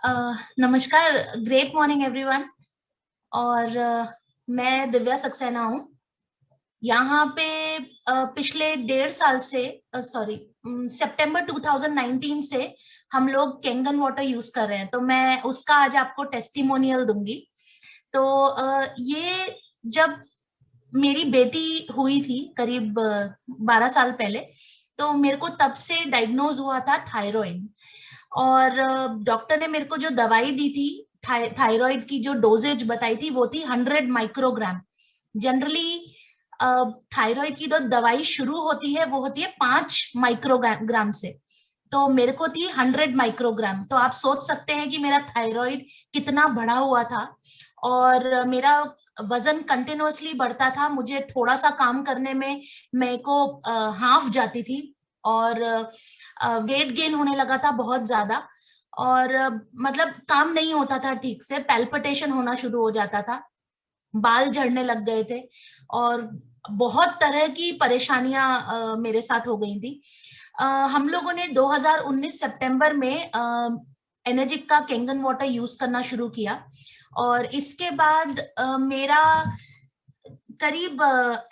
नमस्कार। Great morning everyone. और मैं दिव्या सक्सेना हूँ यहाँ पे। पिछले 1.5 साल से, सॉरी, सितंबर 2019 से हम लोग कैंगन वाटर यूज कर रहे हैं, तो मैं उसका आज आपको टेस्टिमोनियल दूंगी। तो ये जब मेरी बेटी हुई थी करीब 12 साल पहले, तो मेरे को तब से डायग्नोज हुआ था थायराइड। और डॉक्टर ने मेरे को जो दवाई दी थी, थायराइड की जो डोजेज बताई थी वो थी 100 माइक्रोग्राम। जनरली थायराइड की जो दवाई शुरू होती है वो होती है 5 माइक्रोग्राम से, तो मेरे को थी 100 माइक्रोग्राम। तो आप सोच सकते हैं कि मेरा थायराइड कितना बढ़ा हुआ था। और मेरा वजन कंटिन्यूअसली बढ़ता था, मुझे थोड़ा सा काम करने में मेरे को हाफ जाती थी। और वेट गेन होने लगा था बहुत ज्यादा। और मतलब काम नहीं होता था ठीक से, पैल्पिटेशन होना शुरू हो जाता था, बाल झड़ने लग गए थे, और बहुत तरह की परेशानियां मेरे साथ हो गई थी। हम लोगों ने 2019 सितंबर में एनर्जिक का कैंगन वाटर यूज करना शुरू किया। और इसके बाद मेरा करीब,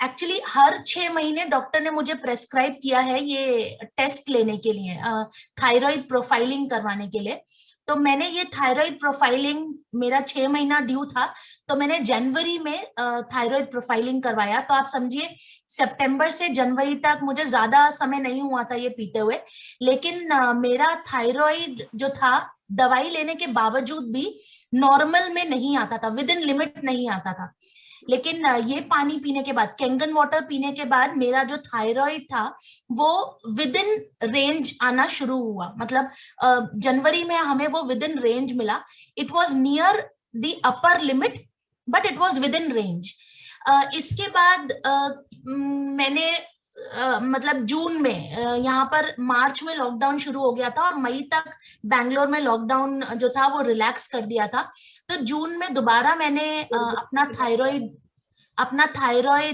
एक्चुअली हर 6 महीने डॉक्टर ने मुझे प्रेस्क्राइब किया है ये टेस्ट लेने के लिए, थायराइड प्रोफाइलिंग करवाने के लिए। तो मैंने ये थायराइड प्रोफाइलिंग, मेरा 6 महीना ड्यू था, तो मैंने जनवरी में थायराइड प्रोफाइलिंग करवाया। तो आप समझिए सितंबर से जनवरी तक मुझे ज्यादा समय नहीं हुआ था ये पीते हुए। लेकिन मेरा थायराइड जो था, दवाई लेने के बावजूद भी नॉर्मल में नहीं आता था, विद इन लिमिट नहीं आता था। लेकिन ये पानी पीने के बाद, कैंगन वाटर पीने के बाद, मेरा जो थायराइड था वो विद इन रेंज आना शुरू हुआ। मतलब जनवरी में हमें वो विद इन रेंज मिला। It was near the upper limit, but it was with in range. इसके बाद मैंने मतलब जून में, यहाँ पर मार्च में लॉकडाउन शुरू हो गया था और मई तक बैंगलोर में लॉकडाउन जो था वो रिलैक्स कर दिया था। तो जून में दोबारा मैंने अपना थायराइड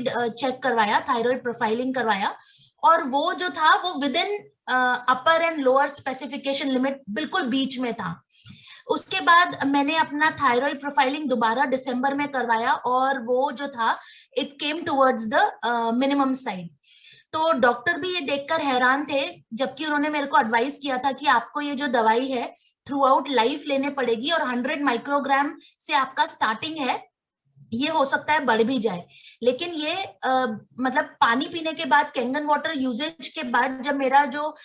चेक करवाया, थायराइड प्रोफाइलिंग करवाया। और वो जो था वो with in upper and lower specification limit, बिल्कुल बीच में था। उसके बाद मैंने अपना थायराइड प्रोफाइलिंग दोबारा दिसंबर में करवाया, और वो जो था it came towards the minimum side. तो डॉक्टर भी ये देखकर हैरान थे, जबकि उन्होंने मेरे को एडवाइस किया था कि आपको ये जो दवाई है थ्रू आउट लाइफ लेने पड़ेगी, और 100 माइक्रोग्राम से आपका स्टार्टिंग है, ये हो सकता है बढ़ भी जाए। लेकिन ये मतलब पानी पीने के बाद, कैंगन वाटर यूजेज के बाद, जब मेरा जो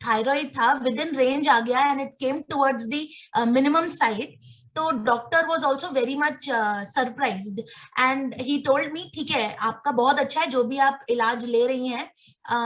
थायराइड था विद इन रेंज आ गया and it came towards the minimum side, तो doctor was also very much surprised. And he told me, ठीक है आपका बहुत अच्छा है जो भी आप इलाज ले रही हैं।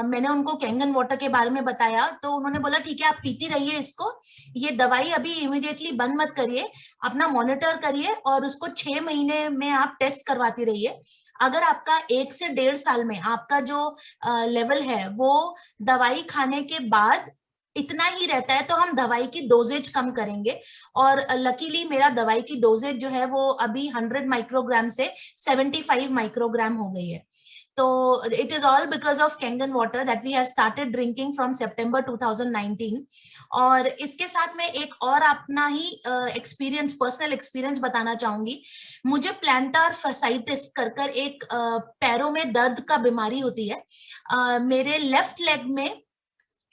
मैंने उनको कैंगन वाटर के बारे में बताया, तो उन्होंने बोला ठीक है आप पीती रहिए इसको, ये दवाई अभी इमीडिएटली बंद मत करिए, अपना मॉनिटर करिए, और उसको 6 महीने में आप टेस्ट करवाती रहिए। अगर आपका 1 से 1.5 साल में आपका जो लेवल है वो दवाई खाने के बाद इतना ही रहता है, तो हम दवाई की डोजेज कम करेंगे। और लकीली मेरा दवाई की डोजेज जो है वो अभी 100 माइक्रोग्राम से 75 माइक्रोग्राम हो गई है। तो it is all because of Kangen water that we have started drinking from September 2019। और इसके साथ मैं एक और अपना ही एक्सपीरियंस, पर्सनल एक्सपीरियंस बताना चाहूंगी। मुझे प्लांटार फसाइटिस कर कर एक पैरों में दर्द का बीमारी होती है। मेरे लेफ्ट लेग में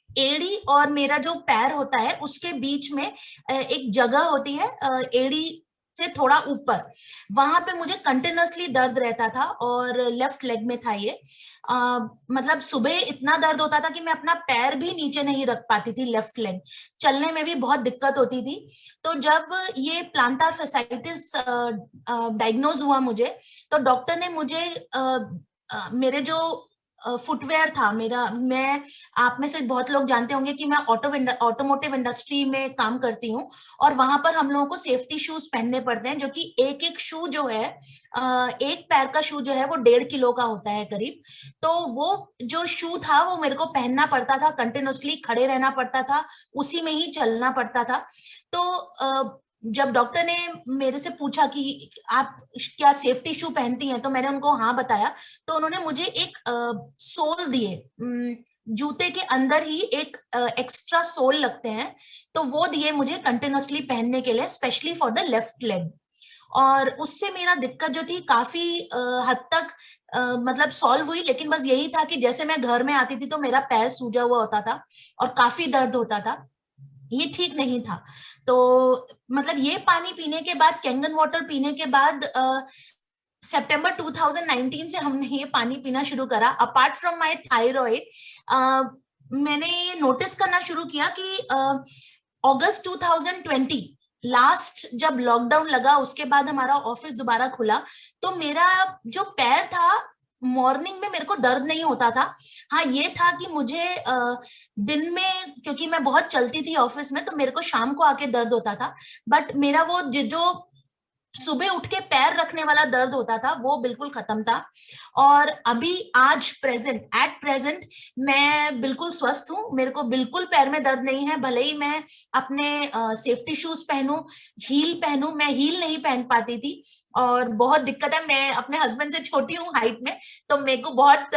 एड़ी और मेरा जो पैर होता है उसके बीच में एक जगह होती है, एड़ी से थोड़ा ऊपर, वहां पे मुझे कंटिन्यूअसली दर्द रहता था, और लेफ्ट लेग में था ये। मतलब सुबह इतना दर्द होता था कि मैं अपना पैर भी नीचे नहीं रख पाती थी, लेफ्ट लेग, चलने में भी बहुत दिक्कत होती थी। तो जब ये प्लांटार फेसाइटिस डायग्नोज हुआ मुझे, तो डॉक्टर ने मुझे मेरे जो फुटवेयर था मेरा, मैं, आप में से बहुत लोग जानते होंगे कि मैं ऑटोमोटिव इंडस्ट्री में काम करती हूँ, और वहां पर हम लोगों को सेफ्टी शूज पहनने पड़ते हैं, जो कि एक एक शू जो है, एक पैर का शू जो है वो 1.5 किलो का होता है करीब। तो वो जो शू था वो मेरे को पहनना पड़ता था, कंटिन्यूअसली खड़े रहना पड़ता था, उसी में ही चलना पड़ता था। तो जब डॉक्टर ने मेरे से पूछा कि आप क्या सेफ्टी शू पहनती हैं, तो मैंने उनको हाँ बताया। तो उन्होंने मुझे एक सोल दिए, जूते के अंदर ही एक एक्स्ट्रा सोल लगते हैं, तो वो दिए मुझे कंटिन्यूसली पहनने के लिए, specially for the left leg. और उससे मेरा दिक्कत जो थी काफी हद तक मतलब सॉल्व हुई, लेकिन बस यही था कि जैसे मैं घर में आती थी तो मेरा पैर सूजा हुआ होता था और काफी दर्द होता था, ये ठीक नहीं था। तो मतलब ये पानी पीने के बाद, कैंगन वाटर पीने के बाद सितंबर 2019 से हमने ये पानी पीना शुरू करा। अपार्ट फ्रॉम माय थायराइड, मैंने ये नोटिस करना शुरू किया कि अगस्त 2020 लास्ट जब लॉकडाउन लगा, उसके बाद हमारा ऑफिस दोबारा खुला, तो मेरा जो पैर था मॉर्निंग में मेरे को दर्द नहीं होता था। हाँ ये था कि मुझे दिन में, क्योंकि मैं बहुत चलती थी ऑफिस में, तो मेरे को शाम को आके दर्द होता था। बट मेरा वो जो सुबह उठ के पैर रखने वाला दर्द होता था वो बिल्कुल खत्म था। और अभी आज एट प्रेजेंट मैं बिल्कुल स्वस्थ हूँ, मेरे को बिल्कुल पैर में दर्द नहीं है। भले ही मैं अपने सेफ्टी शूज पहनूं, हील पहनूं, मैं हील नहीं पहन पाती थी और बहुत दिक्कत है, मैं अपने हस्बैंड से छोटी हूँ हाइट में, तो मेरे को बहुत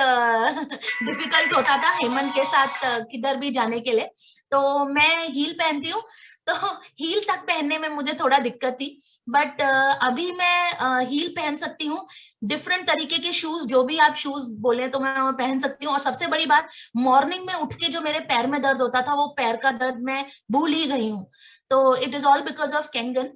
डिफिकल्ट होता था हेमंत के साथ किधर भी जाने के लिए। तो मैं हील पहनती हूँ, तो हील तक पहनने में मुझे थोड़ा दिक्कत थी। बट अभी मैं हील पहन सकती हूँ, डिफरेंट तरीके के शूज, जो भी आप शूज बोले तो मैं वो पहन सकती हूँ। और सबसे बड़ी बात, मॉर्निंग में उठ के जो मेरे पैर में दर्द होता था, वो पैर का दर्द मैं भूल ही गई हूँ। तो it is all because of Kangen.